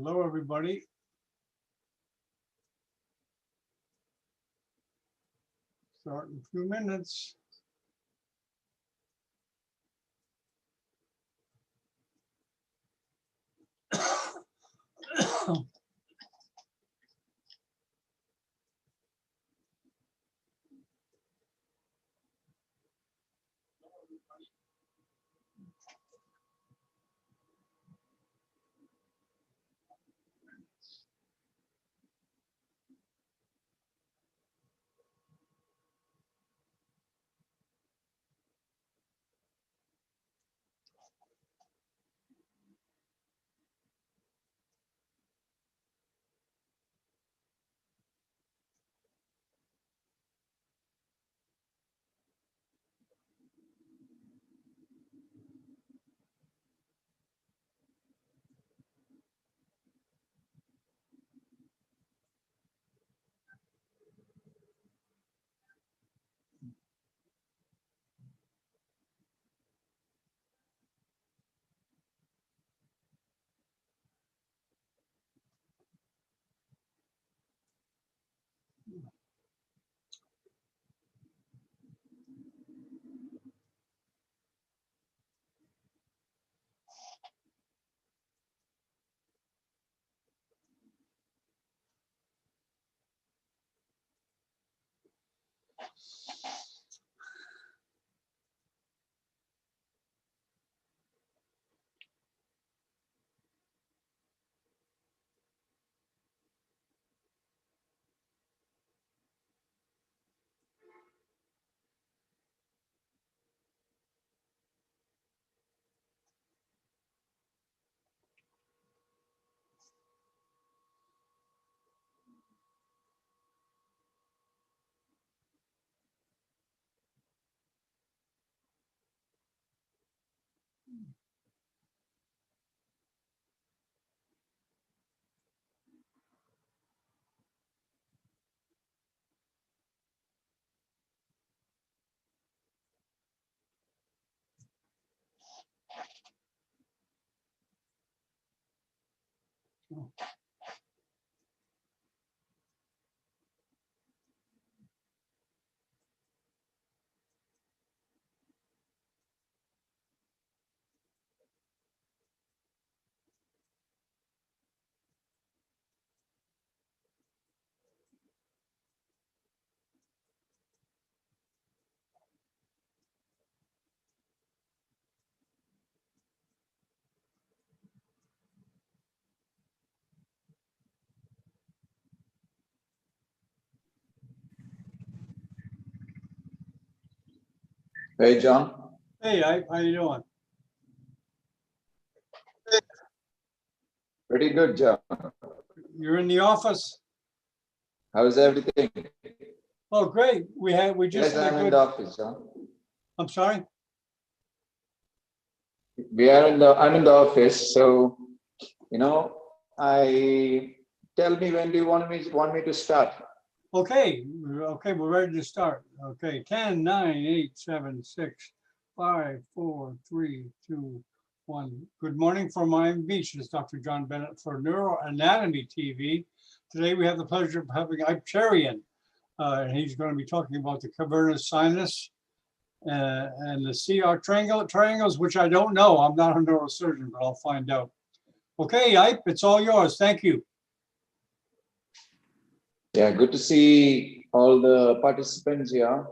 Hello, everybody. Start in a few minutes. Hey, John. Hey, Iype, how you doing? Pretty good, John. You're in the office? How's everything? Oh, great. We just Yes, had a I'm in good. the office, John. I'm sorry? I'm in the office, so tell me, when do you want me to start? Okay, we're ready to start. Okay, 10, 9, 8, 7, 6, 5, 4, 3, 2, 1. Good morning from Miami Beach. This is Dr. John Bennett for NeuroAnatomy TV. Today we have the pleasure of having Iype Cherian, and he's going to be talking about the cavernous sinus and the CR triangles, which I don't know. I'm not a neurosurgeon, but I'll find out. Okay, Iype, it's all yours. Thank you. Yeah, good to see all the participants here.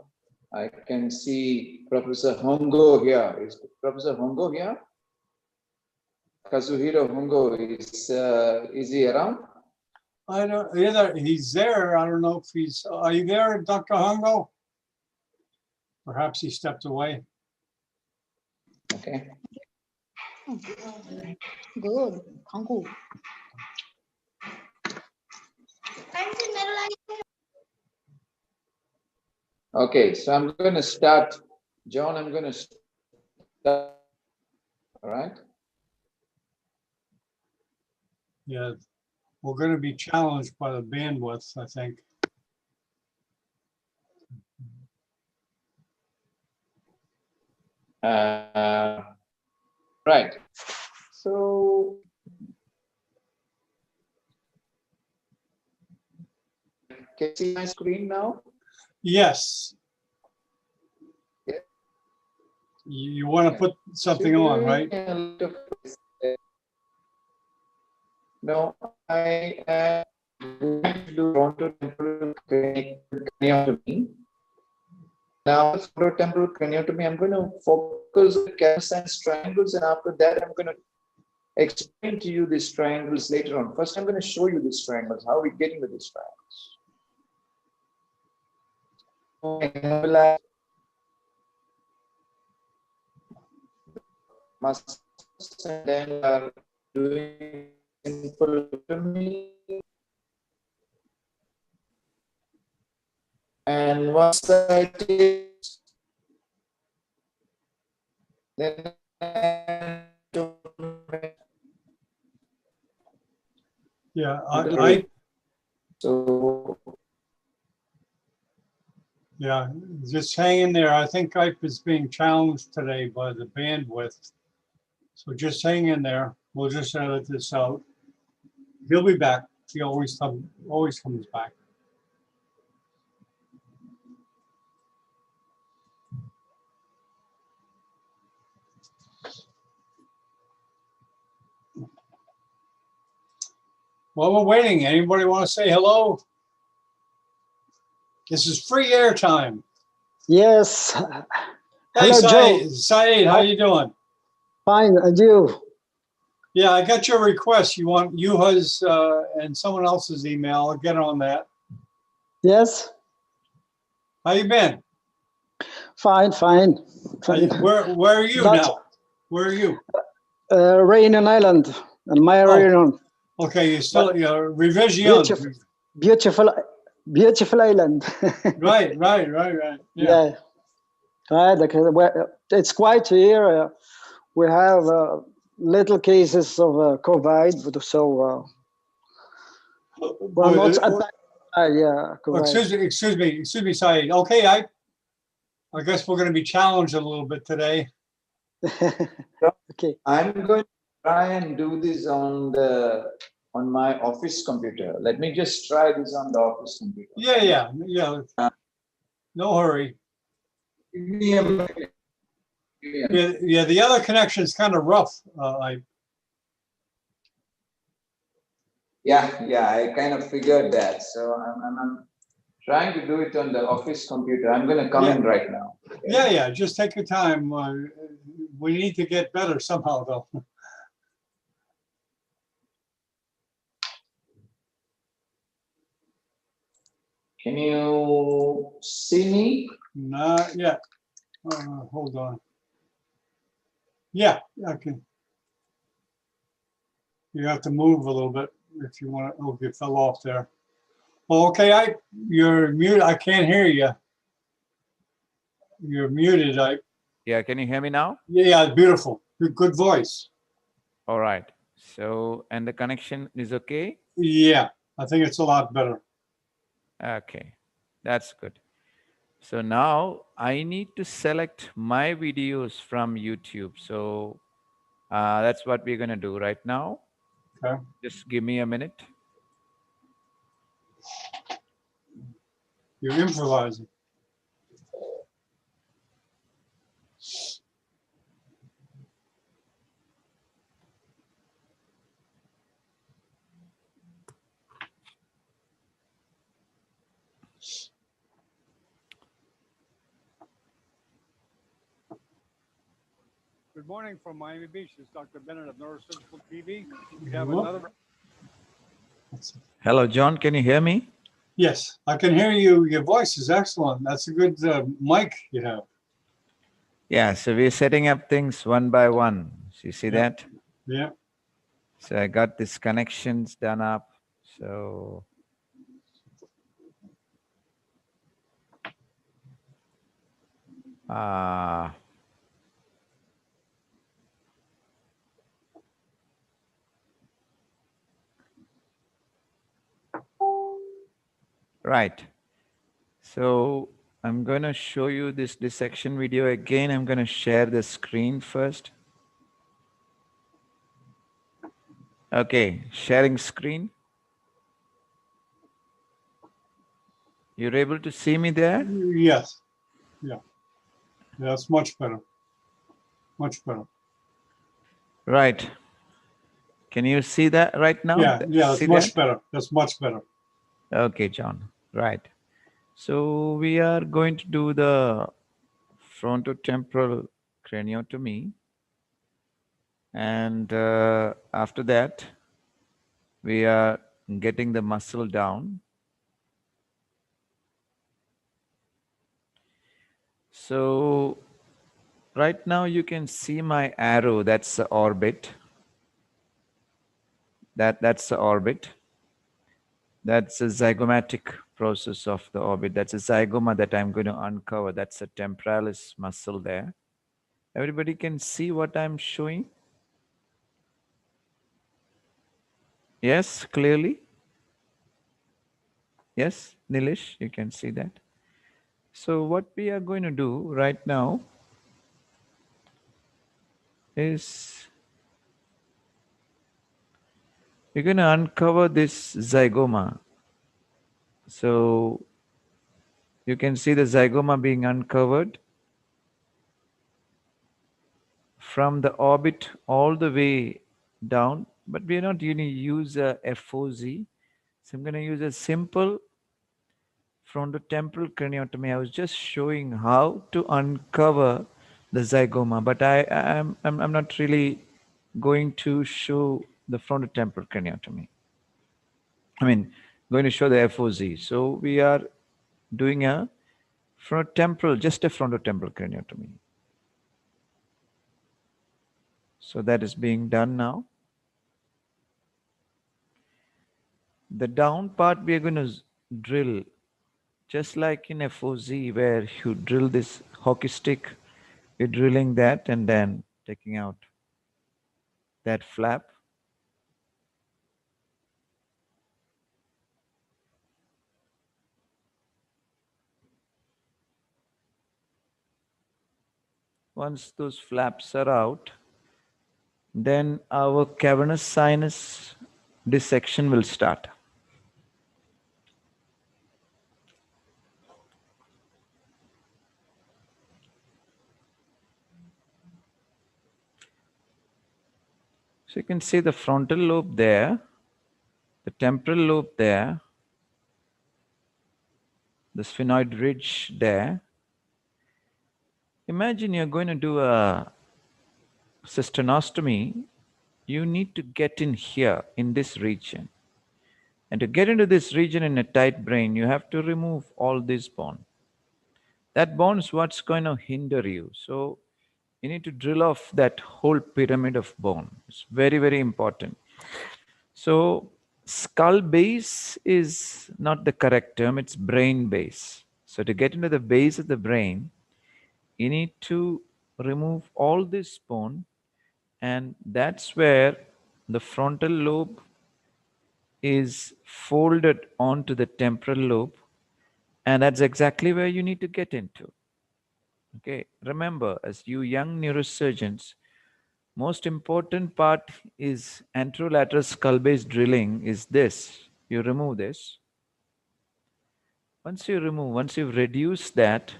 I can see Professor Hongo here. Is Professor Hongo here? Kazuhiro Hongo, is he around? I don't either. He's there. I don't know if he's. Are you there, Dr. Hongo? Perhaps he stepped away. Okay. Good, Hangu. Okay, so I'm going to start. John, I'm going to start. All right. Yeah, we're going to be challenged by the bandwidth, I think. Right. So can you see my screen now? Yes. Yeah. You want to put something on, right? No, I am going to do frontotemporal craniotomy. Now, frontotemporal craniotomy, I'm going to focus on cavernous triangles, and after that, I'm going to explain to you these triangles later on. First, I'm going to show you these triangles, how we get into these triangles. Muscles, and then are doing simple. And once I did, then Yeah, so yeah, just hang in there. I think Iype is being challenged today by the bandwidth. So just hang in there. We'll just edit this out. He'll be back. He always comes back. While we're waiting, anybody want to say hello? This is free airtime. Yes. Hey, Hello, Joe. Saeed, how you doing? Fine, and you? Yeah, I got your request. You want Yuha's and someone else's email. I'll get on that. Yes. How you been? Fine, fine. Where are you now? Where are you? Reunion Island, and my Reunion. Okay, you're still Revision. Beautiful island. Right. Yeah. Right. Okay. Well, it's quiet here. We have little cases of COVID, but so we're not attacked by COVID. Excuse me, Saeed. Okay, I guess we're going to be challenged a little bit today. Okay. I'm going to try and do this on my office computer. Let me just try this on the office computer. Yeah. No hurry. Give me a minute. Yeah, the other connection is kind of rough. Yeah, I kind of figured that. So I'm trying to do it on the office computer. I'm going to come in right now. Okay? Yeah. Just take your time. We need to get better somehow, though. Can you see me? Not yet. Hold on. Yeah, I can. You have to move a little bit if you want to. Oh, you fell off there. Oh, okay, you're muted. I can't hear you. You're muted. Yeah, can you hear me now? Yeah, beautiful. Good voice. All right. So, and the connection is okay? Yeah, I think it's a lot better. Okay, that's good. So now I need to select my videos from YouTube. So that's what we're going to do right now. Okay. Just give me a minute. You're improvising. Good morning from Miami Beach. This is Dr. Bennett of NeuroAnatomy TV. We have another. Hello, John. Can you hear me? Yes, I can hear you. Your voice is excellent. That's a good mic you have. Yeah, so we're setting up things one by one. So you see that? Yeah. So I got these connections done up. So right. So I'm going to show you this dissection video again. I'm going to share the screen first. Okay, sharing screen. You're able to see me there? Yes. Yeah. That's much better. Much better. Right. Can you see that right now? Yeah, that's See much that? better. That's much better. Okay, John. Right. So we are going to do the frontotemporal craniotomy. And after that, we are getting the muscle down. So right now you can see my arrow. That's the orbit. That's the orbit. That's a zygomatic process of the orbit. That's a zygoma that I'm going to uncover. That's a temporalis muscle there. Everybody can see what I'm showing? Yes, clearly? Yes, Nilesh, you can see that. So what we are going to do right now is we're going to uncover this zygoma. So you can see the zygoma being uncovered from the orbit all the way down, but we're not going to use a FOZ. So I'm going to use a simple frontotemporal craniotomy. I was just showing how to uncover the zygoma, but I'm not really going to show the frontotemporal craniotomy. I mean, going to show the FOZ. So we are doing a frontotemporal, just a frontotemporal craniotomy. So that is being done now. The down part we are going to drill, just like in FOZ where you drill this hockey stick, you're drilling that and then taking out that flap. Once those flaps are out, then our cavernous sinus dissection will start. So you can see the frontal lobe there, the temporal lobe there, the sphenoid ridge there. Imagine you're going to do a cystonostomy. You need to get in here, in this region. And to get into this region in a tight brain, you have to remove all this bone. That bone is what's going to hinder you. So you need to drill off that whole pyramid of bone. It's very, very important. So skull base is not the correct term, it's brain base. So to get into the base of the brain, you need to remove all this bone, and that's where the frontal lobe is folded onto the temporal lobe, and that's exactly where you need to get into. Okay, remember, as you young neurosurgeons, most important part is anterolateral skull base drilling is this. You remove this, once you've reduced that,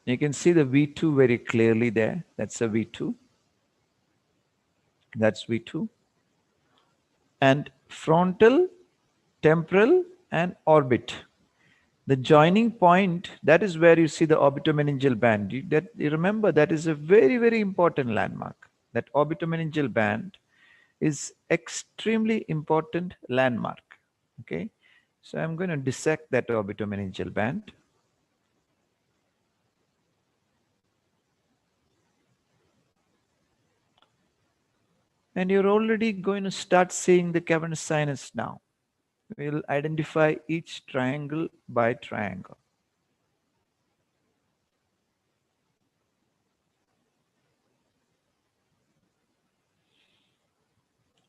you can see the V2 very clearly there. That's a V2. That's V2. And frontal, temporal, and orbit. The joining point, that is where you see the orbitomeningeal band. You remember that is a very, very important landmark. That orbitomeningeal band is extremely important landmark. Okay, so I'm going to dissect that orbitomeningeal band. And you're already going to start seeing the cavernous sinus now. We'll identify each triangle by triangle.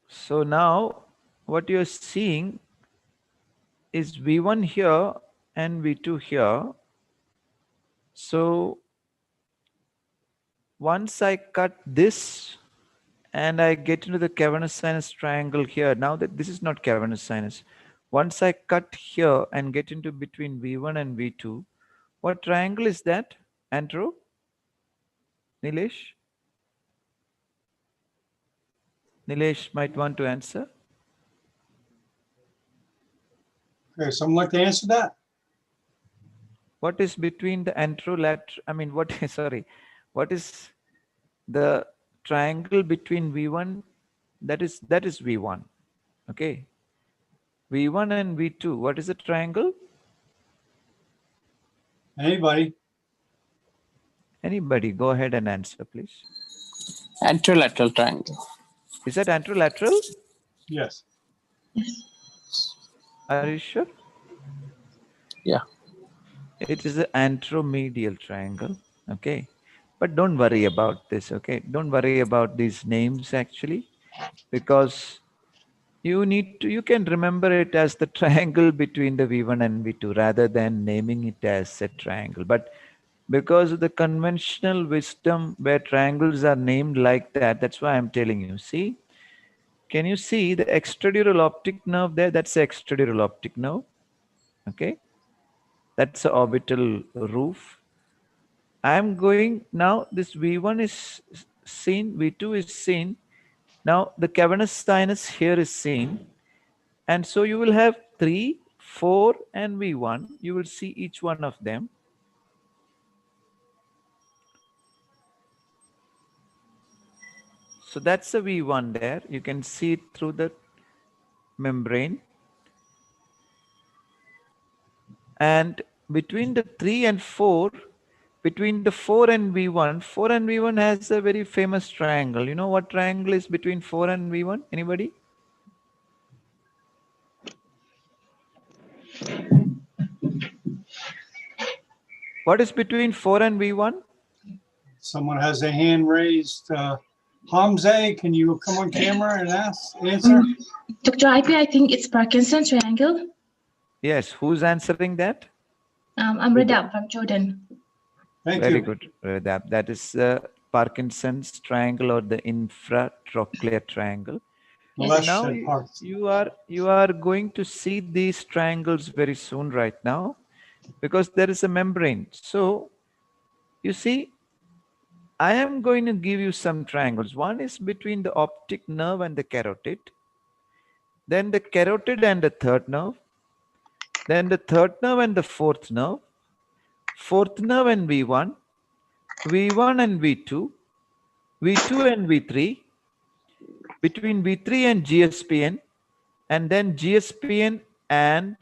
So now what you're seeing is V1 here and V2 here. So once I cut this and I get into the cavernous sinus triangle here, now that this is not cavernous sinus, once I cut here and get into between V1 and V2, what triangle is that, Andrew? Nilesh? Nilesh might want to answer. Okay, someone like to answer that? What is between the anterolateral, I mean, what is, sorry, what is the triangle between V1? That is V1, okay? V1 and V2, what is the triangle? Anybody? Anybody, go ahead and answer, please. Anterolateral triangle. Is that anterolateral? Yes. Are you sure? Yeah. It is an anteromedial triangle, okay? But don't worry about this, okay? Don't worry about these names actually, because you can remember it as the triangle between the V1 and V2 rather than naming it as a triangle. But because of the conventional wisdom where triangles are named like that, that's why I'm telling you. See, can you see the extradural optic nerve there? That's the extradural optic nerve, okay? That's the orbital roof. I'm going now, this V1 is seen, V2 is seen. Now the cavernous sinus here is seen. And so you will have 3, 4, and V1. You will see each one of them. So that's the V1 there. You can see it through the membrane. And between the 3 and 4, between the 4 and V1 has a very famous triangle. You know what triangle is between 4 and V1? Anybody? What is between 4 and V1? Someone has a hand raised. Hamza, can you come on camera and answer? Dr. Iype, I think it's Parkinson triangle. Yes, who's answering that? I'm Rida from Jordan. Thank Very you. good, Redap. That is Parkinson's triangle or the infratrochlear triangle. Well, So that's now you are going to see these triangles very soon right now, because there is a membrane. So you see, I am going to give you some triangles. One is between the optic nerve and the carotid, then the carotid and the third nerve, then the third nerve and the fourth nerve and V1, V1 and V2, V2 and V3, between V3 and GSPN, and then GSPN and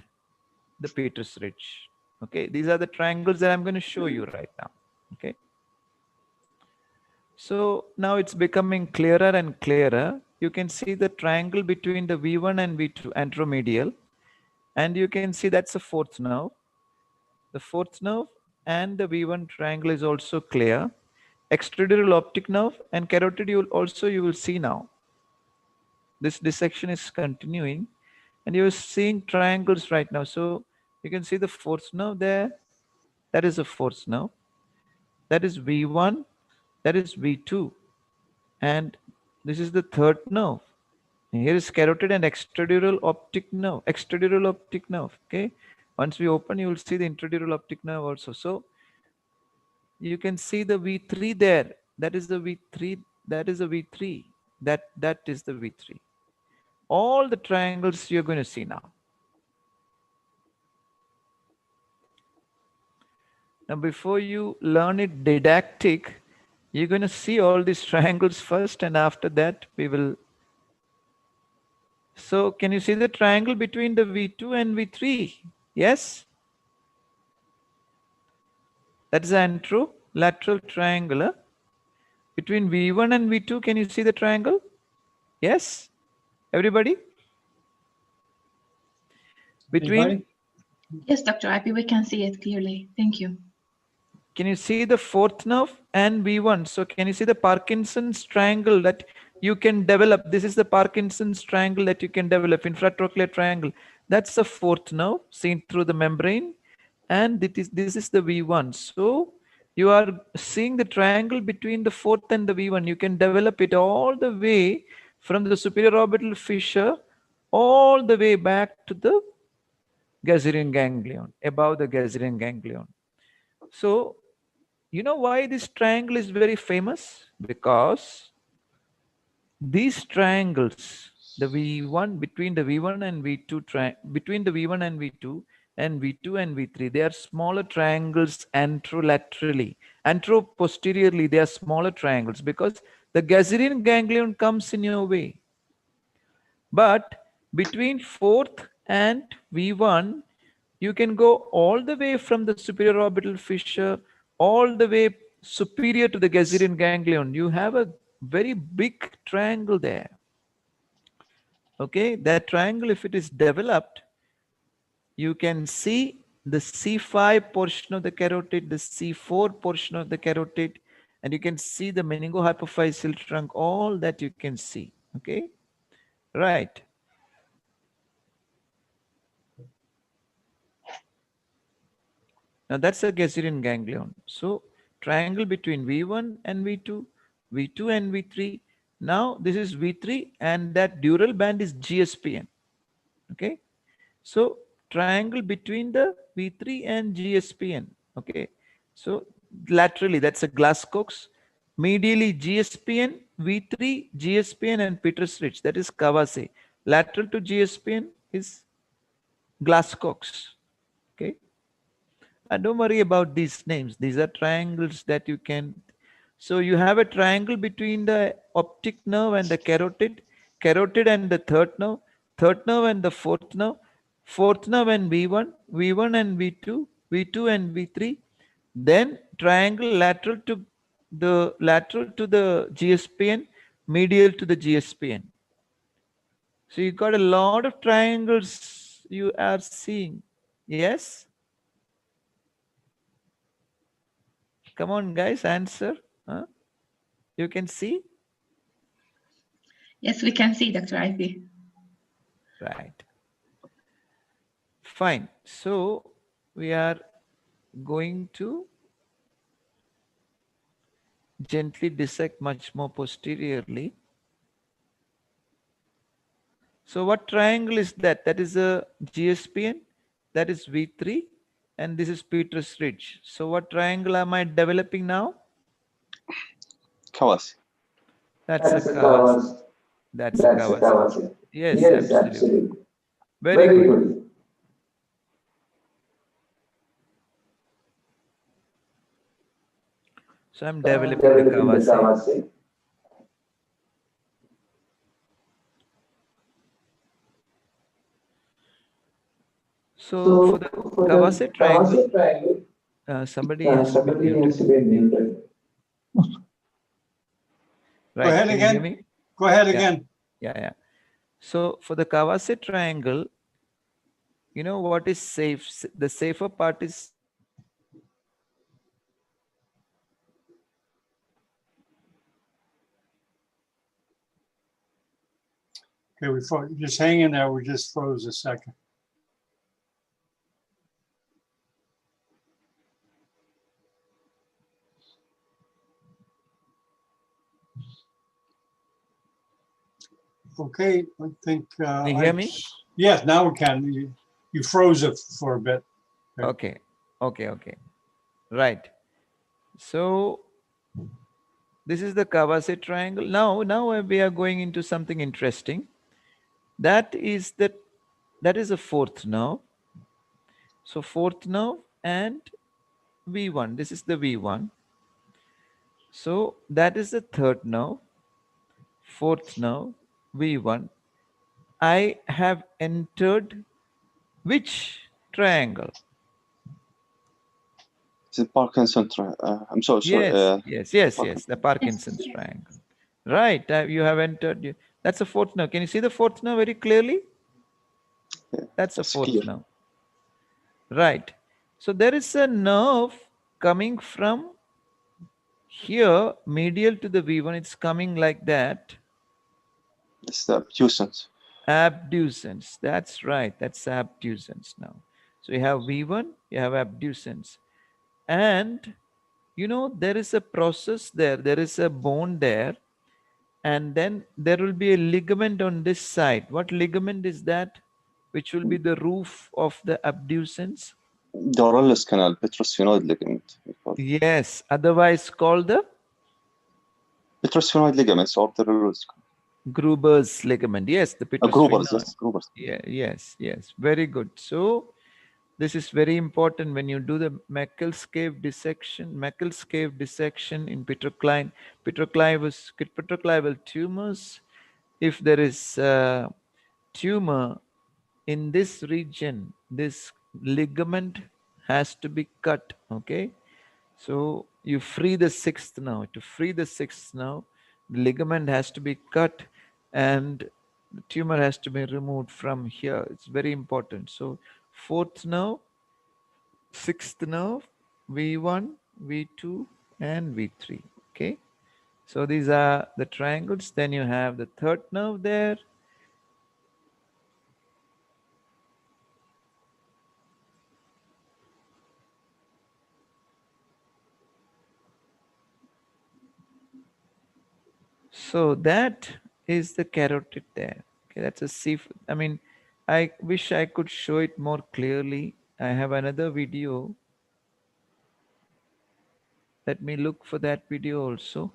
the Peters Ridge. Okay, these are the triangles that I'm going to show you right now. Okay. So now it's becoming clearer and clearer. You can see the triangle between the V1 and V2 anteromedial, and you can see that's the fourth nerve. The fourth nerve and the V1 triangle is also clear. Extradural optic nerve and carotid you will see now. This dissection is continuing and you're seeing triangles right now. So you can see the fourth nerve there. That is the fourth nerve. That is V1. That is V2. And this is the third nerve. And here is carotid and extradural optic nerve. Extradural optic nerve. Okay. Once we open, you will see the intradural optic nerve also. So you can see the V3 there. That is the V3. That is the V3. That is the V3. All the triangles you're going to see now. Now, before you learn it didactic, you're going to see all these triangles first, and after that we will. So can you see the triangle between the V2 and V3? Yes? That's an anterolateral triangle. Huh? Between V1 and V2, can you see the triangle? Yes? Everybody? Between, Anybody? Yes, Dr. Iype, we can see it clearly. Thank you. can you see the fourth nerve and V1? So can you see the Parkinson's triangle that you can develop? This is the Parkinson's triangle that you can develop, infratrochlear triangle. That's the fourth nerve seen through the membrane. And this is the V1. So you are seeing the triangle between the fourth and the V1. You can develop it all the way from the superior orbital fissure all the way back to the Gazerian ganglion, above the Gazerian ganglion. So you know why this triangle is very famous? Because these triangles, the V1, between the V1 and V2, between the V1 and V2 and V2 and V3, they are smaller triangles anterolaterally. Anteroposteriorly, they are smaller triangles because the Gazerian ganglion comes in your way. But between fourth and V1, you can go all the way from the superior orbital fissure all the way superior to the Gazerian ganglion. You have a very big triangle there. Okay, that triangle, if it is developed, you can see the C5 portion of the carotid, the C4 portion of the carotid, and you can see the meningohypophyseal trunk, all that you can see. Okay, right. Now that's a Gazerian ganglion. So triangle between V1 and V2, V2 and V3. Now this is V3 and that dural band is GSPN. Okay. So triangle between the V3 and GSPN. Okay. So laterally, that's a Glascox. Medially, GSPN, V3, GSPN, and Peters Ridge. That is Kawase. Lateral to GSPN is Glascox. Okay. And don't worry about these names. These are triangles that you can. So you have a triangle between the optic nerve and the carotid, carotid and the third nerve and the fourth nerve and V1, V1 and V2, V2 and V3. Then triangle lateral to the GSPN, medial to the GSPN. So you got a lot of triangles you are seeing. Yes? Come on, guys, answer. Huh? You can see? Yes, we can see, Dr. Iype. Right. Fine. So we are going to gently dissect much more posteriorly. So what triangle is that? That is a GSPN, that is V3, and this is Peters Ridge. So what triangle am I developing now? Kawase. That's a Kawase. That's a Kawase. Yes, absolutely. Very good. So I'm developing the Kawase. So for the Kawase triangle, somebody has to be muted. Right. Go ahead Can you again. hear me? Go ahead Yeah. again. Yeah. So for the Kawase triangle, you know what is safe? The safer part is Okay, just hang in there. We just froze a second. Okay, I think. Can you hear me? Yes, now we can. You you froze it for a bit. Okay. Right. So this is the Kawase triangle. Now we are going into something interesting. That is a fourth nerve. So fourth nerve and V1. This is the V1. So that is the third nerve, fourth nerve, V1. I have entered which triangle? It's a Parkinson. I'm sorry. Yes. The Parkinson's triangle. Right. You have entered. That's a fourth nerve. Can you see the fourth nerve very clearly? Yeah, That's a that's fourth clear. nerve. Right. So there is a nerve coming from here, medial to the V1. It's coming like that. It's the abducens. Abducens. That's right. That's abducens now. So you have V1, you have abducens. And there is a process there. There is a bone there. And then there will be a ligament on this side. What ligament is that? Which will be the roof of the abducens? The Aurelius canal, petrosphenoid ligament. Yes, otherwise called the Petrosphenoid ligaments or the Aurelius canal. Gruber's ligament. Yes, the Gruber's, petrosphenoid. yes, Gruber's. Yeah, yes. Very good. So this is very important when you do the Meckel's cave dissection in petroclival tumors. If there is a tumor in this region, this ligament has to be cut. Okay, so you free the sixth nerve. To free the sixth nerve, the ligament has to be cut and the tumor has to be removed from here. It's very important. So fourth nerve, sixth nerve, V1, V2, and V3. Okay, so these are the triangles. Then you have the third nerve there. So that is the carotid there. Okay, that's a C. I mean, I wish I could show it more clearly. I have another video. Let me look for that video also.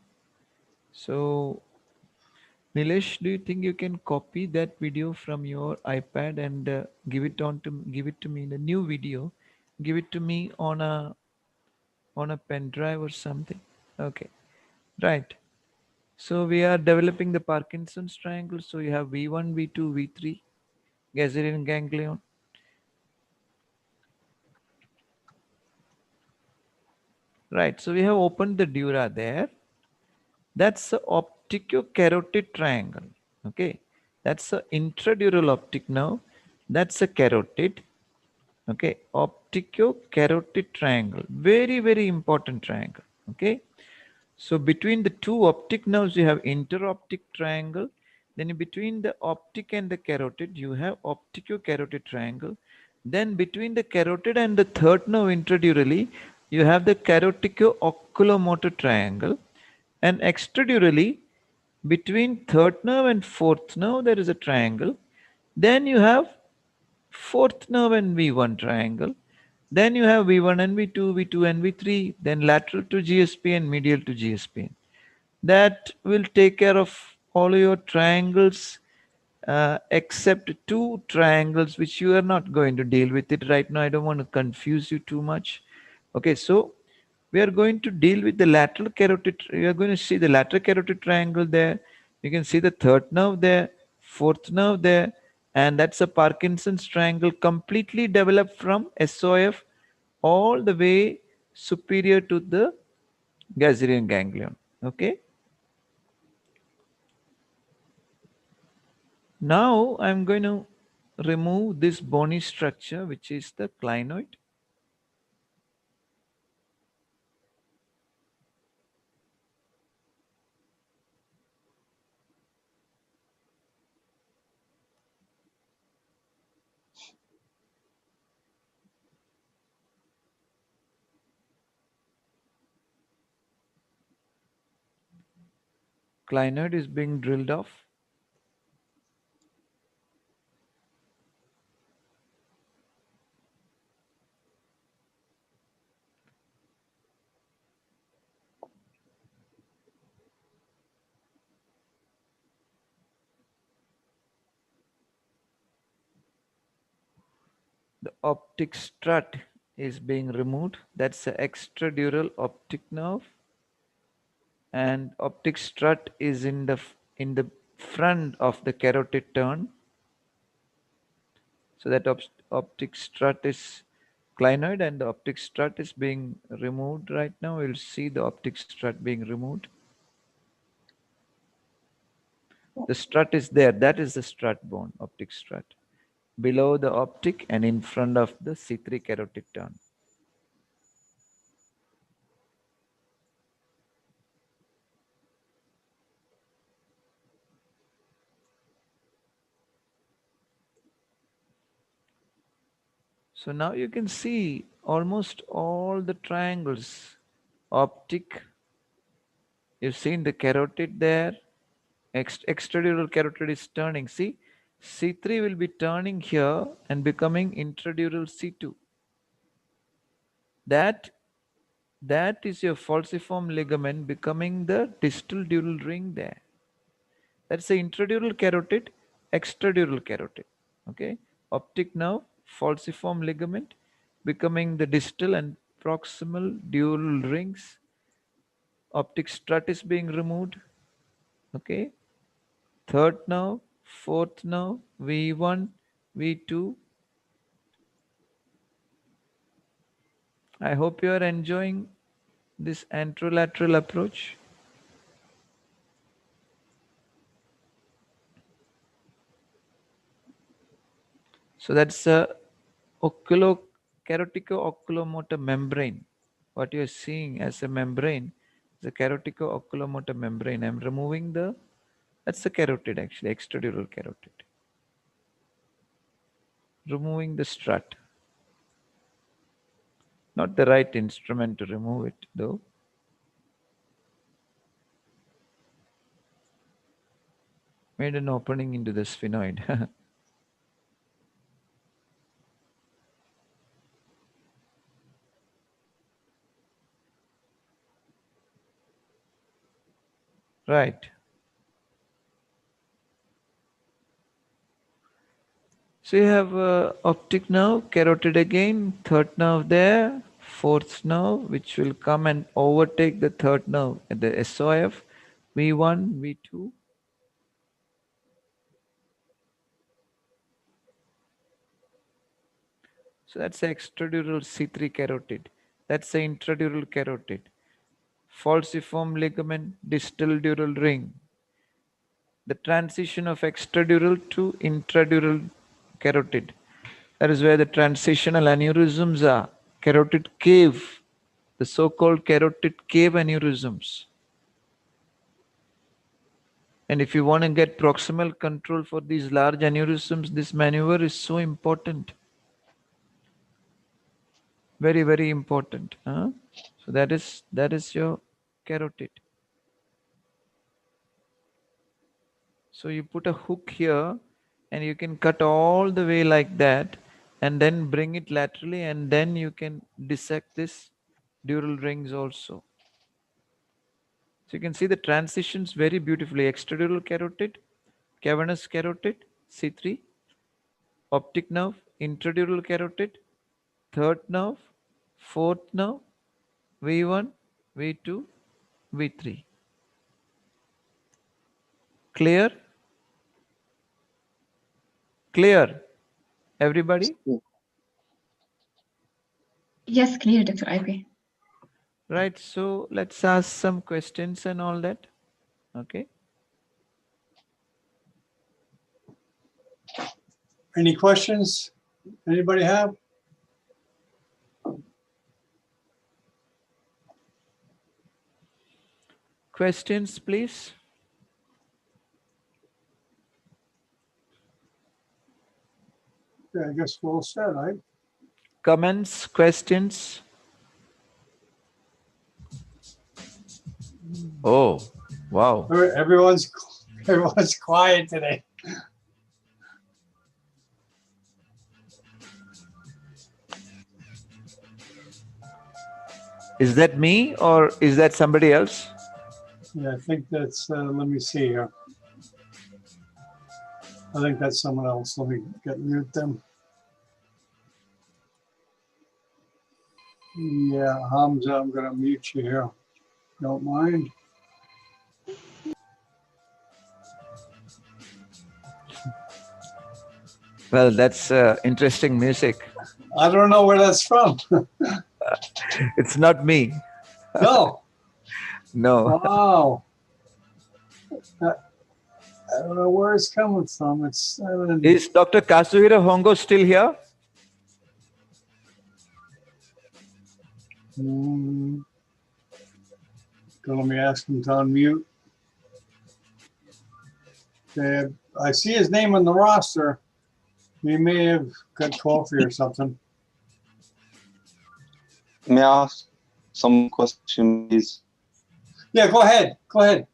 So, Nilesh, do you think you can copy that video from your iPad and give it to me, the new video? Give it to me on a pen drive or something. Okay, right. So we are developing the Parkinson's triangle. So you have V1, V2, V3, Gazerian ganglion. Right. So we have opened the dura there. That's the optico-carotid triangle. Okay. That's the intradural optic nerve. That's a carotid. Okay. Optico-carotid triangle. Very, very important triangle. Okay. So between the two optic nerves, you have interoptic triangle. Then between the optic and the carotid, you have optico-carotid triangle. Then between the carotid and the third nerve intradurally, you have the carotico-oculomotor triangle. And extradurally, between third nerve and fourth nerve, there is a triangle. Then you have fourth nerve and V1 triangle. Then you have V1 and V2, V2 and V3, then lateral to GSP and medial to GSP. That will take care of all your triangles except two triangles which you are not going to deal with it right now. I don't want to confuse you too much. Okay, so we are going to deal with the lateral carotid. You are going to see the lateral carotid triangle there. You can see the third nerve there, fourth nerve there, and that's a Parkinson's triangle completely developed from SOF all the way superior to the Gazerian ganglion. Okay. Now I'm going to remove this bony structure, which is the clinoid. Clinoid is being drilled off. the optic strut is being removed. That's the extradural optic nerve, and optic strut is in the front of the carotid turn. So that optic strut is clinoid, and the optic strut is being removed right now. We'll see the optic strut being removed. The strut is there. That is the strut bone, optic strut, below the optic and in front of the C3 carotid turn. So now you can see almost all the triangles. Optic, you've seen the carotid there. Extradural carotid is turning. See, C3 will be turning here and becoming intradural C2. That is your falciform ligament becoming the distal dural ring there. That's the intradural carotid, extradural carotid. Okay, optic nerve, falciform ligament becoming the distal and proximal dural rings. Optic strut is being removed. Okay, third nerve, fourth nerve, V1, V2. I hope you are enjoying this anterolateral approach. So that's a carotico-oculomotor membrane. What you're seeing as a membrane is a carotico-oculomotor membrane. I'm removing that's the carotid actually, extradural carotid. Removing the strut. Not the right instrument to remove it though. Made an opening into the sphenoid. Right. So you have optic nerve, carotid again, third nerve there, fourth nerve, which will come and overtake the third nerve at the SOF, V1, V2. So that's the extradural C3 carotid. That's the intradural carotid. Falciform ligament, distal dural ring. The transition of extradural to intradural carotid. That is where the transitional aneurysms are. Carotid cave, the so-called carotid cave aneurysms. And if you want to get proximal control for these large aneurysms, this maneuver is so important. Very, very important. Huh? So that is your carotid. So you put a hook here and you can cut all the way like that and then bring it laterally, and then you can dissect this dural rings also. So you can see the transitions very beautifully. Extradural carotid, cavernous carotid, C3, optic nerve, intradural carotid, third nerve, fourth nerve, V1, V2, V3. Clear? Clear? Everybody? Yes, clear, Dr. Iype. Right, so let's ask some questions and all that. Okay. Any questions? Anybody have? Questions, please. Yeah, I guess we're all set, right? Comments, questions? Oh, wow. Everyone's quiet today. Is that me or is that somebody else? Yeah, I think that's, let me see here. I think that's someone else. Let me mute them. Yeah, Hamza, I'm gonna mute you here. Don't mind. Well, that's interesting music. I don't know where that's from. It's not me. No. No. Wow. I don't know where it's coming from. It's Is Dr. Kazuhiro Hongo still here? let me ask him to unmute. Okay, I see his name on the roster. He may have got coffee or something. May I ask some question, please? Yeah, go ahead. Go ahead.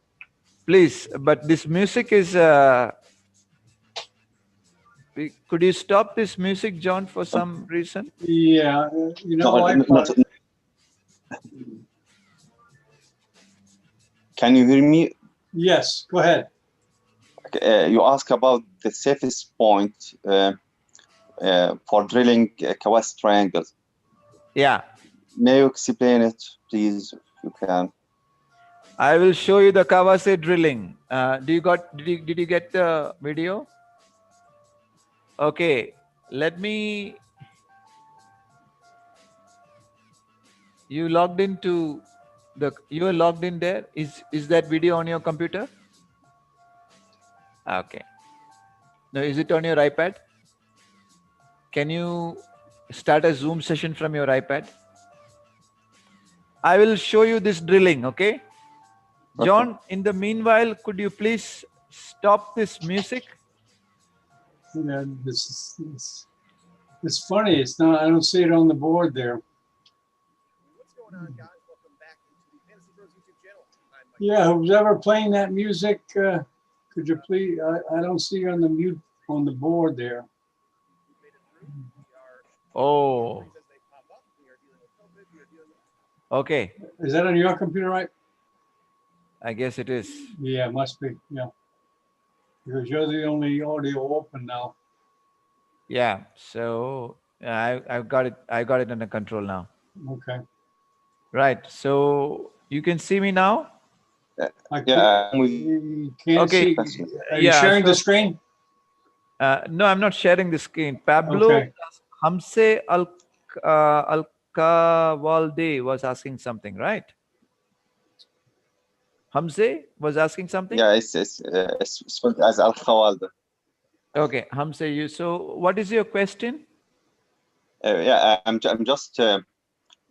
Please, but this music is. Could you stop this music, John, for some reason? Yeah, you know, No, I not- Can you hear me? yes, go ahead. You ask about the safest point for drilling Kawase triangles. Yeah. May you explain it, please, if you can? I will show you the Kawase drilling. Did you get the video? Okay, let me. You logged into you are logged in there. Is that video on your computer? Okay. Now, is it on your iPad? Can you start a Zoom session from your iPad? I will show you this drilling, okay? John, in the meanwhile, could you please stop this music? Yeah, it's funny. It's not. I don't see it on the board there. What's going on, guys? Welcome back to the Fantasy Bros YouTube channel. Yeah, who's ever playing that music? Could you please? I don't see you on the mute on the board there. Oh. Okay. Is that on your computer, right? I guess it is. Yeah, it must be. Yeah, because you're the only audio open now. Yeah. So I've got it. I got it under control now. Okay. Right. So you can see me now. Yeah. You can't Okay. see. Are you sharing the screen? No, I'm not sharing the screen. Pablo Okay. Hamse Alkawalde was asking something, right? Hamze was asking something? Yeah, it's spelled as Al-Khawalda. Okay, Hamse, you. So what is your question? Yeah, I'm just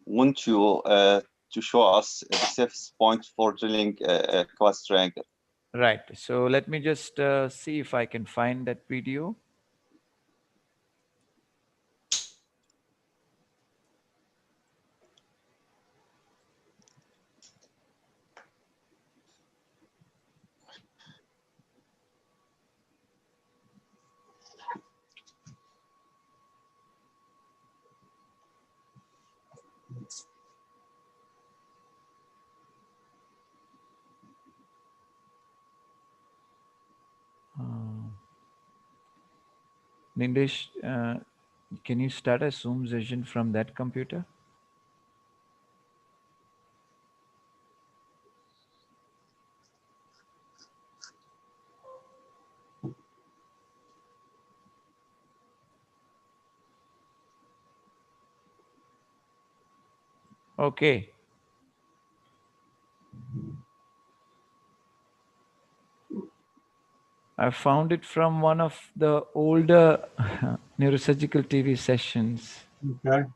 want you to show us the safest point for drilling Kawase triangle. Right. So let me just see if I can find that video. Nindesh, can you start a Zoom session from that computer? Okay. I found it from one of the older neurosurgical TV sessions. Okay.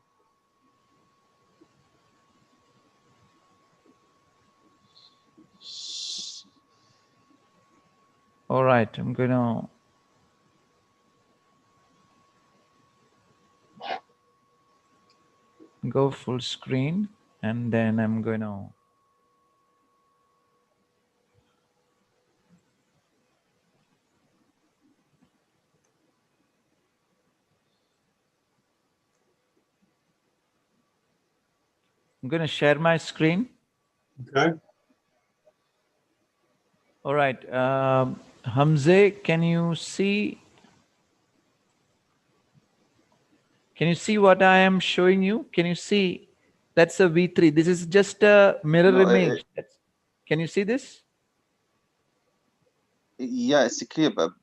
All right, I'm gonna go full screen and then I'm gonna share my screen. Okay. All right, Hamze, can you see what I am showing you? Can you see That's a V3. This is just a mirror No, image. Can you see this? yeah, it's clear, but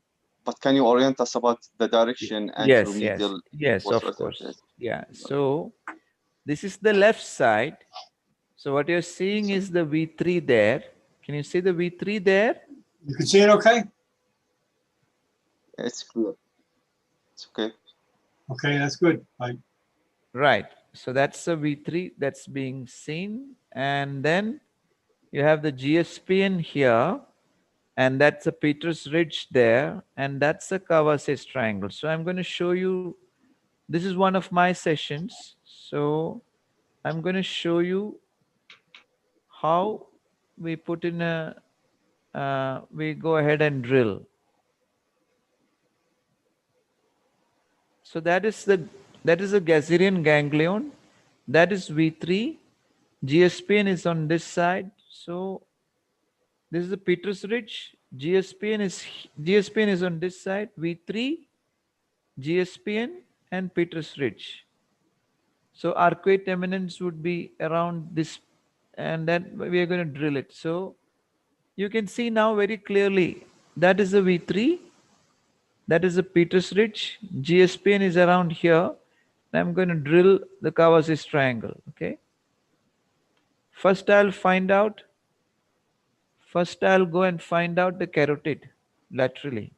can you orient us about the direction and Yes, remedial? yes, of Yes. course. Yeah. So this is the left side. So what you're seeing is the V3 there. Can you see the V3 there? You can see it okay? It's clear. It's okay. Okay, that's good. Right. So that's the V3 that's being seen. And then you have the GSPN here. And that's a Peters Ridge there. And that's a Kawase triangle. So I'm going to show you. This is one of my sessions. So I'm going to show you how we put in we go ahead and drill. So that is a Gazerian ganglion. That is V3. GSPN is on this side. So this is the Peters Ridge. GSPN is on this side. V3, GSPN, and Peters Ridge. So arcuate eminence would be around this, and then we are going to drill it. So you can see now very clearly that is a V3, that is a Peters Ridge. GSPN is around here. I'm going to drill the Kawase triangle. Okay. First I'll go and find out the carotid laterally.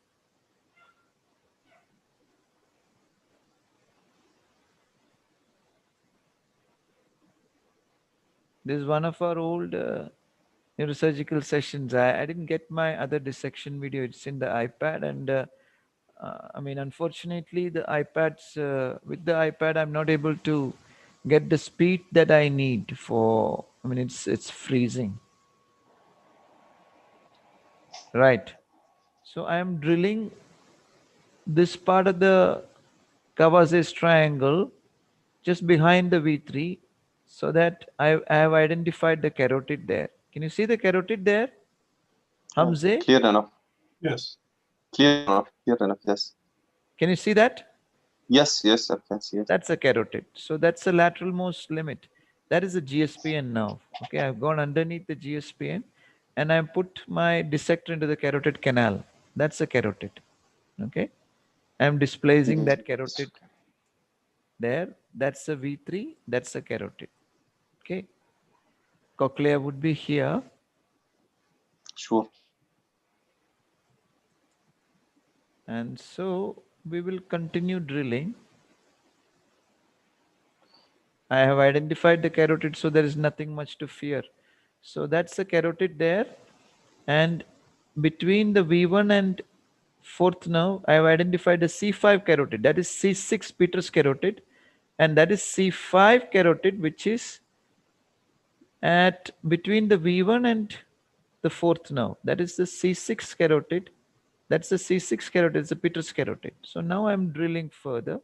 This is one of our old neurosurgical sessions. I didn't get my other dissection video. It's in the iPad, and I mean, unfortunately, with the iPad, I'm not able to get the speed that I need for. I mean, it's freezing. Right. So I am drilling this part of the Kawase's triangle just behind the V3, so that I have identified the carotid there. Can you see the carotid there, Hamze? Clear enough. Yes. Clear enough. Yes. Can you see that? Yes, I can see it. That's a carotid. So that's the lateral most limit. That is a GSPN nerve. Okay, I've gone underneath the GSPN and I put my dissector into the carotid canal. That's a carotid. Okay, I'm displacing that carotid there. That's a V3. That's a carotid. Okay, cochlea would be here. Sure. And so we will continue drilling. I have identified the carotid, so there is nothing much to fear. So that's the carotid there. And between the V1 and fourth nerve, I have identified a C5 carotid. That is C6 Peters carotid. And that is C5 carotid, which is at between the V1 and the fourth nerve. That is the C6 carotid. That's the C6 carotid. It's the Peters carotid. So now I'm drilling further.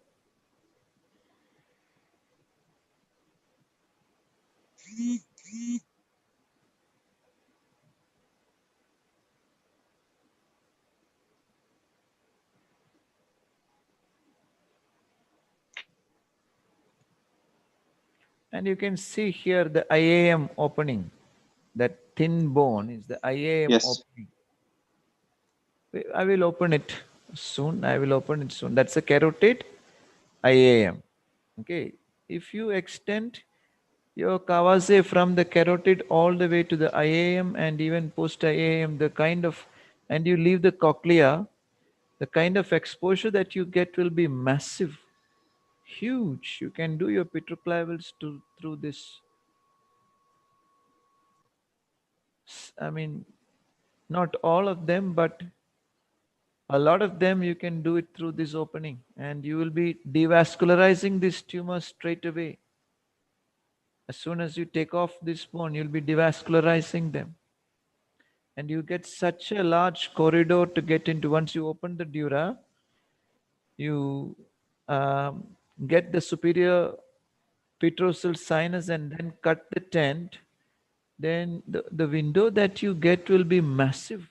And you can see here the IAM opening. That thin bone is the IAM opening. I will open it soon. That's a carotid IAM. Okay. If you extend your Kawase from the carotid all the way to the IAM and even post IAM, and you leave the cochlea, the kind of exposure that you get will be massive, huge. You can do your petroclavels through this. I mean, not all of them, but a lot of them you can do it through this opening, and you will be devascularizing this tumor straight away. As soon as you take off this bone, you'll be devascularizing them. And you get such a large corridor to get into. Once you open the dura, you get the superior petrosal sinus and then cut the tent. Then the window that you get will be massive.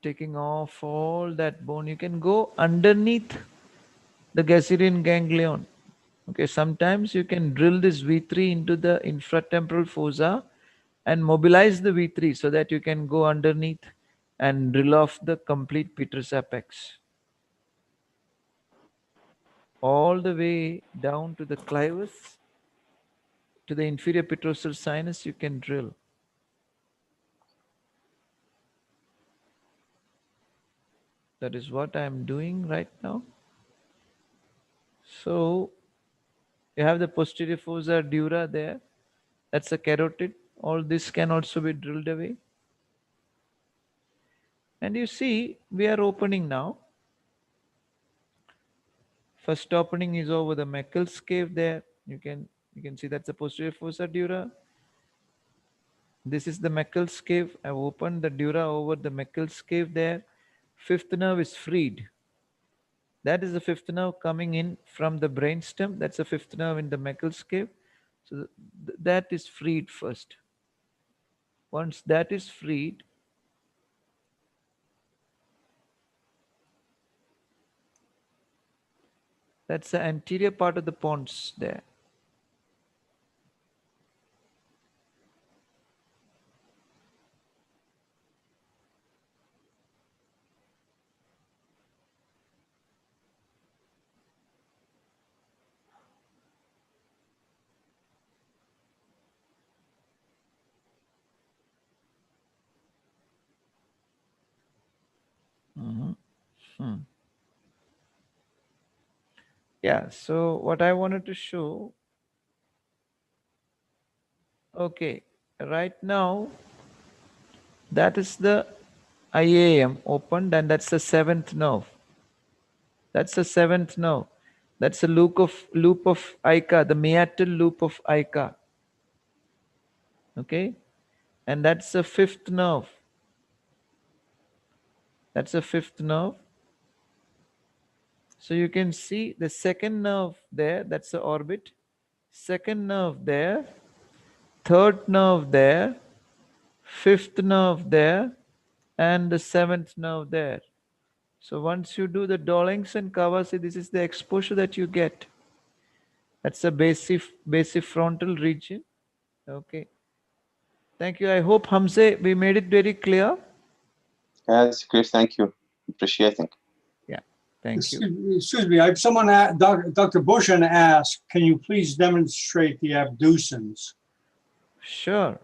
taking off all that bone. You can go underneath the Gazerian ganglion. Okay, sometimes you can drill this V3 into the infratemporal fossa and mobilize the V3 so that you can go underneath and drill off the complete petrous apex. All the way down to the clivus, to the inferior petrosal sinus, you can drill. That is what I am doing right now. So you have the posterior fossa dura there. That's a carotid. All this can also be drilled away. And you see, we are opening now. First opening is over the Meckel's cave there. You can see that's the posterior fossa dura. This is the Meckel's cave. I've opened the dura over the Meckel's cave there. Fifth nerve is freed. That is the fifth nerve coming in from the brainstem. That's the fifth nerve in the Meckel's cave. So that is freed first. Once that is freed, that's the anterior part of the pons there. Yeah, so what I wanted to show, okay, right now, that is the IAM opened, and that's the seventh nerve. That's the seventh nerve. That's the loop of Iype, the meatal loop of Iype. Okay, and that's the fifth nerve. That's the fifth nerve. So you can see the second nerve there, that's the orbit. Second nerve there, third nerve there, fifth nerve there, and the seventh nerve there. So once you do the Dollings and Kawase, this is the exposure that you get. That's the basifrontal region. Okay. Thank you. I hope, Hamze, we made it very clear. Yes, Chris, thank you. Appreciating. Yeah, thank you. Excuse me, someone, Dr. Bushan asked, can you please demonstrate the abducens? Sure.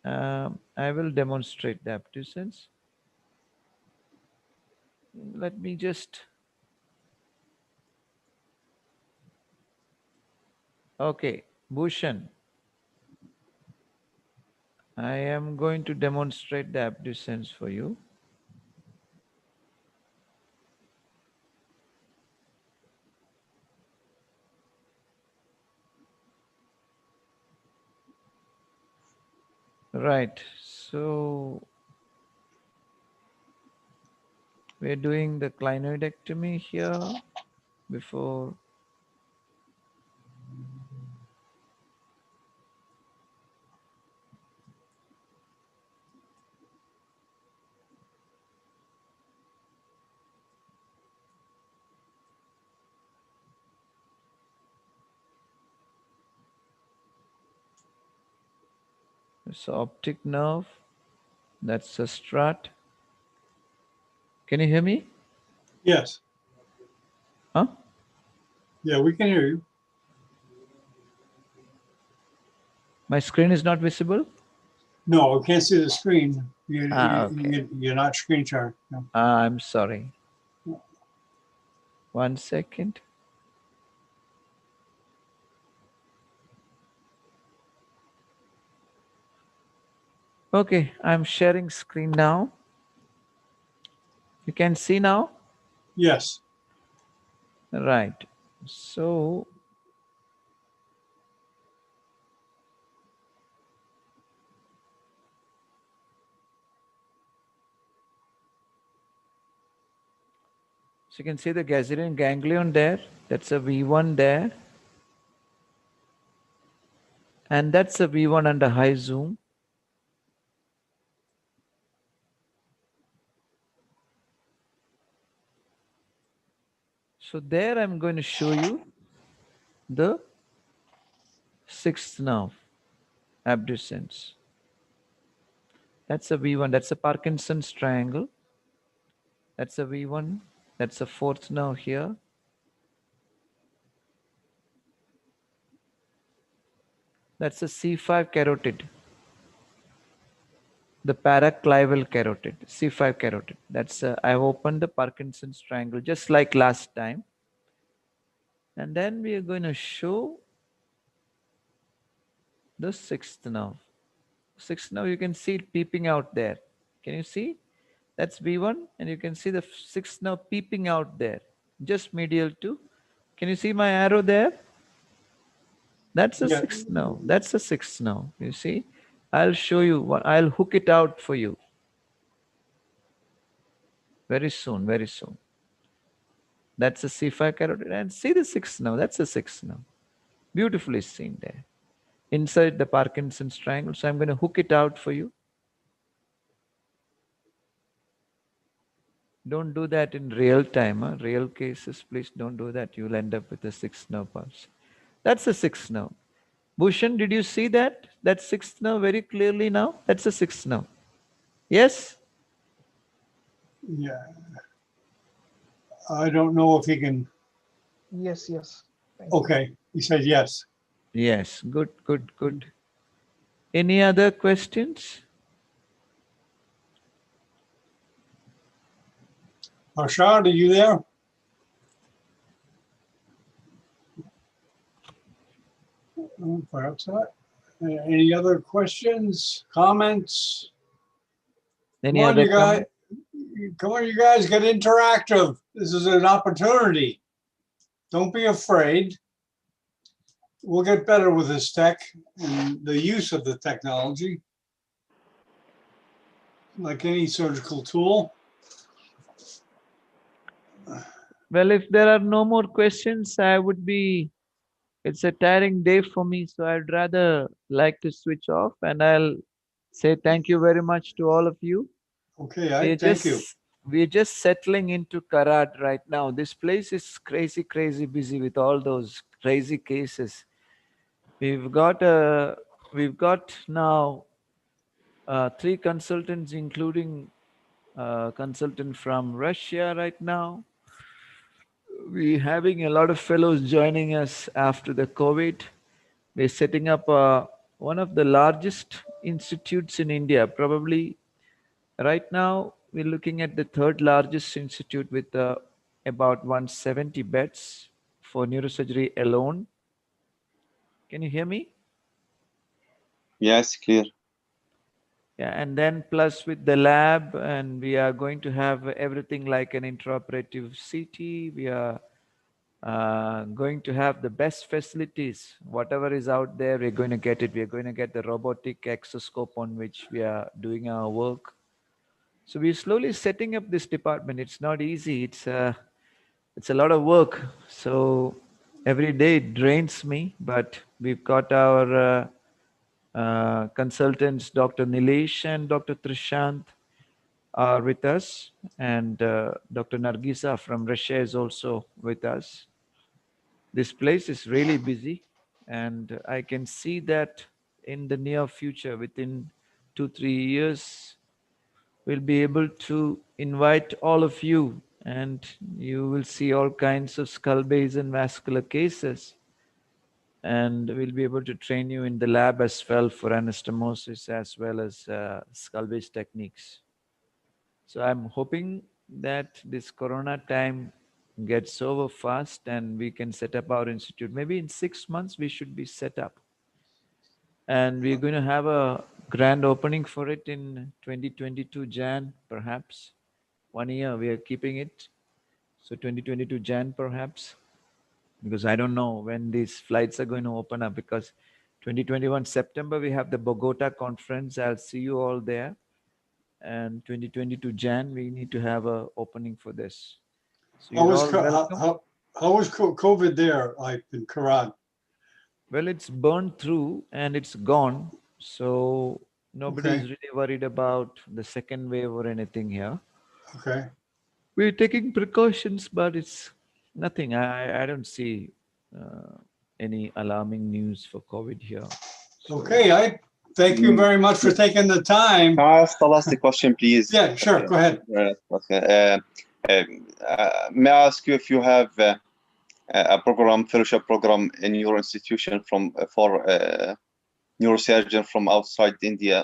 I will demonstrate the abducens. Let me just... Okay, Bhushan. I am going to demonstrate the abducens for you. Right, so we're doing the clinoidectomy here before. It's optic nerve. That's a strut. Can you hear me? Yes. Huh? Yeah, we can hear you. My screen is not visible? No, I can't see the screen. Okay. You're not screen sharing. No. I'm sorry. 1 second. Okay, I'm sharing screen now. You can see now? Yes. Right. So you can see the Gazerian ganglion there. That's a V1 there. And that's a V1 under high zoom. So there I'm going to show you the sixth nerve, abducens. That's a V1. That's a Parkinson's triangle. That's a V1. That's a fourth nerve here. That's a C5 carotid. The paraclival carotid, C5 carotid. That's I've opened the Parkinson's triangle just like last time. And then we are going to show the sixth nerve. Sixth nerve, you can see it peeping out there. Can you see? That's V1, and you can see the sixth nerve peeping out there, just medial to. Can you see my arrow there? That's a Yeah. sixth nerve. That's a sixth nerve. You see? I'll show you what. I'll hook it out for you. Very soon, very soon. That's a C5 carotid. And see the sixth nerve. That's a sixth nerve. Beautifully seen there. Inside the Parkinson's triangle. So I'm going to hook it out for you. Don't do that in real time. Huh? Real cases, please don't do that. You'll end up with a sixth nerve pulse. That's a sixth nerve. Bhushan, did you see that? That sixth nerve very clearly now? That's a sixth nerve. Yes? Yeah. I don't know if he can. Yes, yes. Thank you. Okay, he said yes. Yes. Good, good, good. Any other questions? Arshad, are you there? Perhaps not. Any other questions, comments? Any Come on, other you guys. comment? Come on, you guys, get interactive. This is an opportunity. Don't be afraid. We'll get better with this tech and the use of the technology. Like any surgical tool. Well, if there are no more questions, it's a tiring day for me, so I'd rather like to switch off, and I'll say thank you very much to all of you. Okay, thank you. We're just settling into Karad right now. This place is crazy, crazy busy with all those crazy cases. We've got now 3 consultants, including a consultant from Russia right now. We're having a lot of fellows joining us after the COVID. We're setting up one of the largest institutes in India. Probably right now, we're looking at the third largest institute with about 170 beds for neurosurgery alone. Can you hear me? Yes, clear. Yeah, and then plus with the lab, and we are going to have everything like an intraoperative CT. We are going to have the best facilities. Whatever is out there, we're going to get it. We're going to get the robotic exoscope on which we are doing our work. So we're slowly setting up this department. It's not easy. It's a lot of work. So every day it drains me, but we've got our consultants, Dr. Nilesh and Dr. Trishant are with us, and Dr. Nargisa from Russia is also with us. This place is really busy, and I can see that in the near future, within 2-3 years, we'll be able to invite all of you, and you will see all kinds of skull base and vascular cases. And we'll be able to train you in the lab as well for anastomosis as well as skull base techniques. So I'm hoping that this Corona time gets over fast and we can set up our institute. Maybe in 6 months we should be set up. And we're going to have a grand opening for it in 2022 Jan, perhaps. 1 year we are keeping it. So 2022 Jan, perhaps. Because I don't know when these flights are going to open up, because 2021 September we have the Bogota conference. I'll see you all there. And 2022 Jan, we need to have a opening for this. So How you're was, all welcome. how was COVID there, like in Karad? Well, it's burned through and it's gone. So nobody's Okay. really worried about the second wave or anything here. Okay. We're taking precautions, but it's Nothing. I don't see any alarming news for COVID here. So, Okay, I thank you very much for taking the time. Can I ask the last question, please? Yeah, sure, go ahead. Okay. May I ask you if you have a fellowship program in your institution for neurosurgeon from outside India?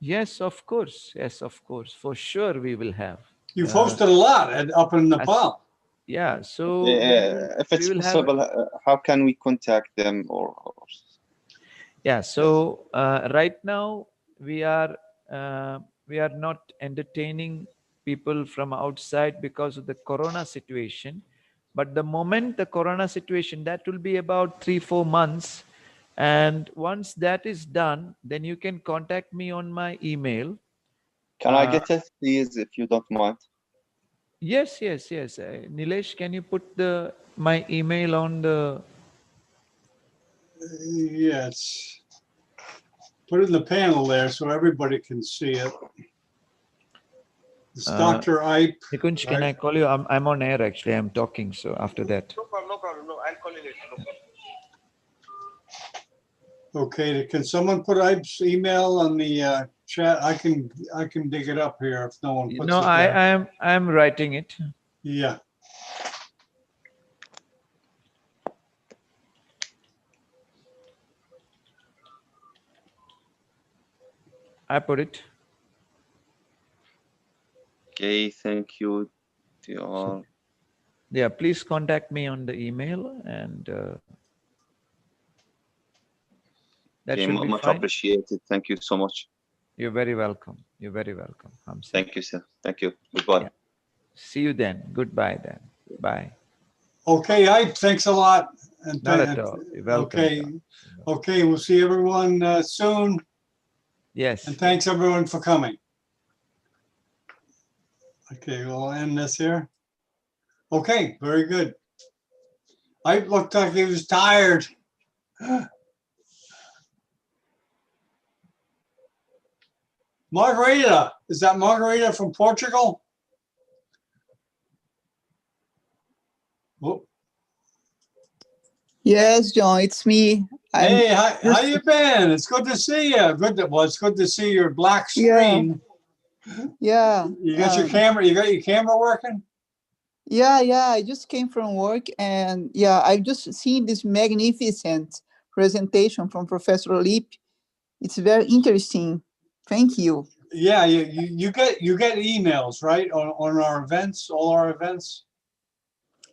yes, of course. Yes, of course. For sure, we will have. You've hosted a lot up in as- Nepal. Yeah. So If it's we will have. possible, how can we contact them Yeah. So right now we are not entertaining people from outside because of the corona situation. But the moment the corona situation, that will be about 3-4 months. And once that is done, then you can contact me on my email. Can I get it, please, if you don't mind? Yes. Nilesh, can you put my email on the? Yes. Put it in the panel there so everybody can see it. It's Dr. Iype. Nikunj, can right? I call you? I'm on air actually. I'm talking. So after that. No problem, no problem. No, I'll call you later. No problem. Okay, can someone put Iype's email on the chat? I can dig it up here if no one puts No, it there. I'm writing it. Yeah. I put it. Okay, thank you. DR. Yeah, please contact me on the email, and that Okay, should be much fine. appreciated. Thank you so much. You're very welcome. You're very welcome, Hamza. Thank you, sir. Thank you. Goodbye. Yeah. See you then. Goodbye then. Bye. Okay, Iype, thanks a lot. And Not at all. You're welcome. Okay, John. okay, we'll see everyone soon. Yes. And thanks everyone for coming. Okay, we'll end this here. Okay, very good. Iype looked like he was tired. Margarita, is that Margarita from Portugal? Whoop. Yes, John, it's me. Hey, how you been? It's good to see you. It's good to see your black screen. Yeah. You got your camera. You got your camera working? Yeah. I just came from work, and yeah, I've just seen this magnificent presentation from Professor Iype. It's very interesting. Thank you. Yeah, you get emails, right, on our events, all our events.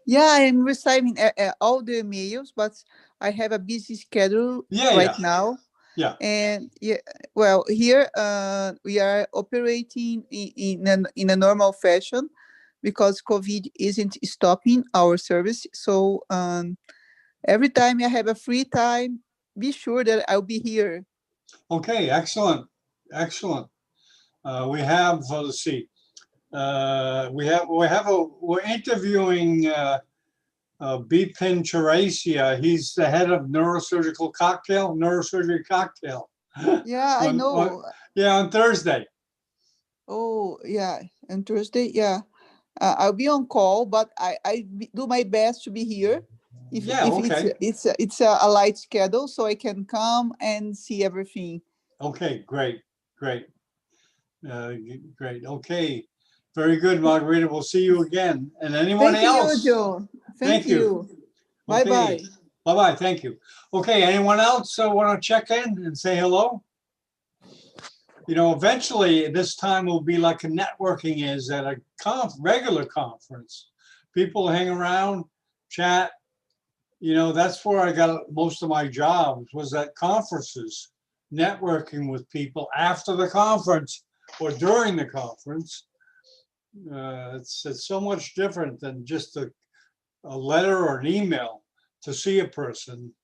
Yeah, I'm receiving all the emails, but I have a busy schedule now. Yeah. And yeah, well, here we are operating in a normal fashion because COVID isn't stopping our service. So every time I have a free time, be sure that I'll be here. Okay, excellent. We have let's see. We're interviewing Iype Cherian. He's the head of neurosurgery cocktail. Yeah, I know. On Thursday. Oh, yeah, on Thursday, yeah. I'll be on call, but I do my best to be here. If it's a light schedule, so I can come and see everything. Okay, great. Great. Okay, very good, Margarita. We'll see you again. And anyone else? Thank you, Joe. Thank you. Okay. Bye-bye. Bye-bye. Thank you. Okay, anyone else want to check in and say hello? You know, eventually this time will be like a networking is at a regular conference. People hang around, chat. You know, that's where I got most of my jobs, was at conferences, networking with people after the conference or during the conference. It's so much different than just a letter or an email to see a person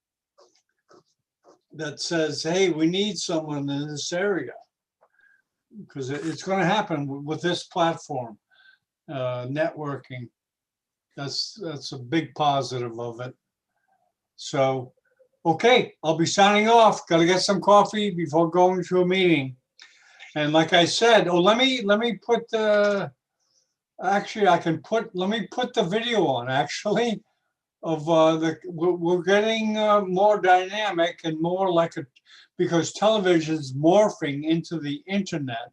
that says, hey, we need someone in this area. Because it's going to happen with this platform, networking. That's a big positive of it. So, okay, I'll be signing off. Got to get some coffee before going to a meeting. And like I said, let me put Actually, let me put the video on, actually, of we're getting more dynamic and more like because television's morphing into the internet.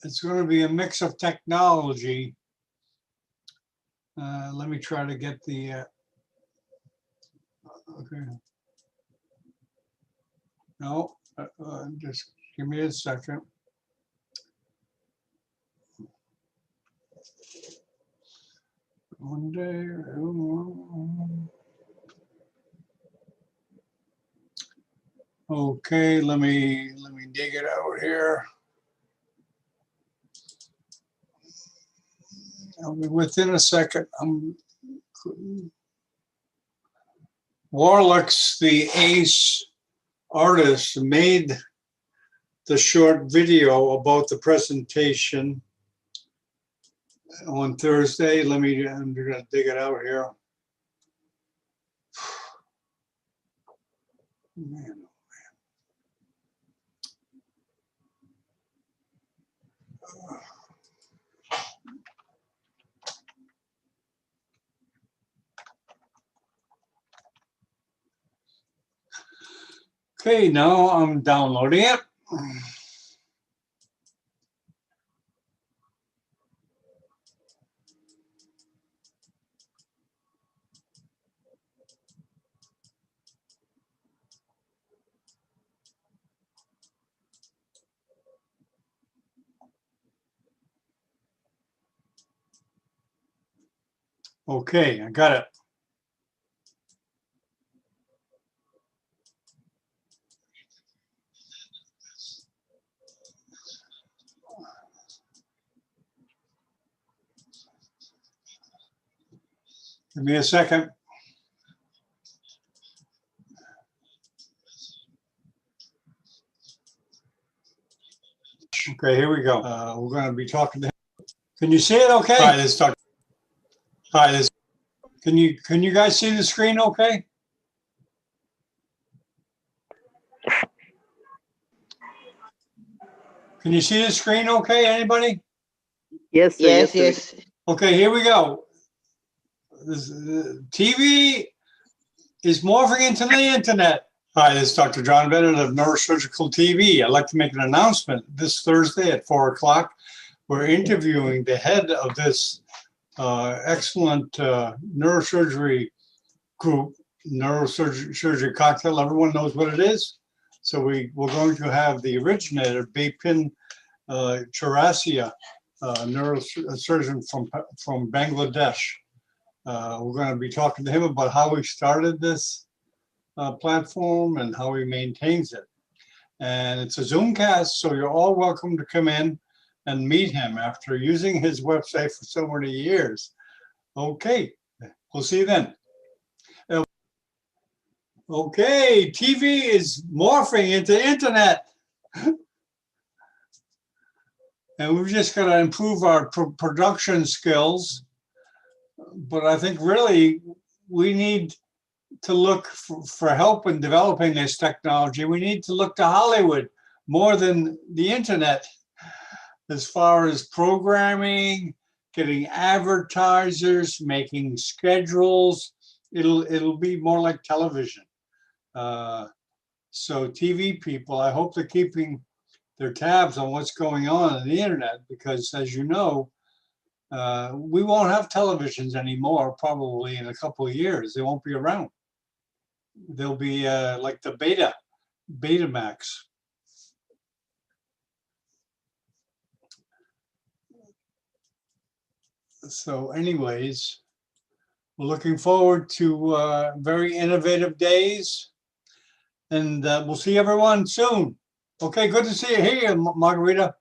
It's going to be a mix of technology. Let me try to get the, okay. No, just give me a second. One day. Okay, let me dig it out here. I'll be within a second. Warlick's the ace artist made the short video about the presentation on Thursday. I'm gonna dig it out here. Man. Okay, now I'm downloading it. Okay, I got it. Give me a second. Okay, here we go. We're going to be talking to him. Can you see it okay? Hi, this is Dr. Hi, this. Can you guys see the screen okay? Can you see the screen okay, anybody? Yes, sir. Yes, yes. Okay, here we go. TV is morphing into the internet. Hi, this is Dr. John Bennett of Neurosurgical TV. I'd like to make an announcement. This Thursday at 4 o'clock, we're interviewing the head of this excellent neurosurgery group, Neurosurgery Cocktail. Everyone knows what it is. So we're going to have the originator, Iype Cherian Dec, neurosurgeon from Bangladesh. We're going to be talking to him about how he started this platform and how he maintains it. And it's a Zoomcast, so you're all welcome to come in and meet him after using his website for so many years. Okay, we'll see you then. Okay, TV is morphing into internet. And we've just got to improve our production skills. But I think really we need to look for help in developing this technology. We need to look to Hollywood more than the internet as far as programming, getting advertisers, making schedules. It'll be more like television. So TV people, I hope they're keeping their tabs on what's going on the internet, because as you know, we won't have televisions anymore, probably in a couple of years. They won't be around. They'll be like the Betamax. So anyways, we're looking forward to very innovative days, and we'll see everyone soon. Okay, good to see you here, Margarita.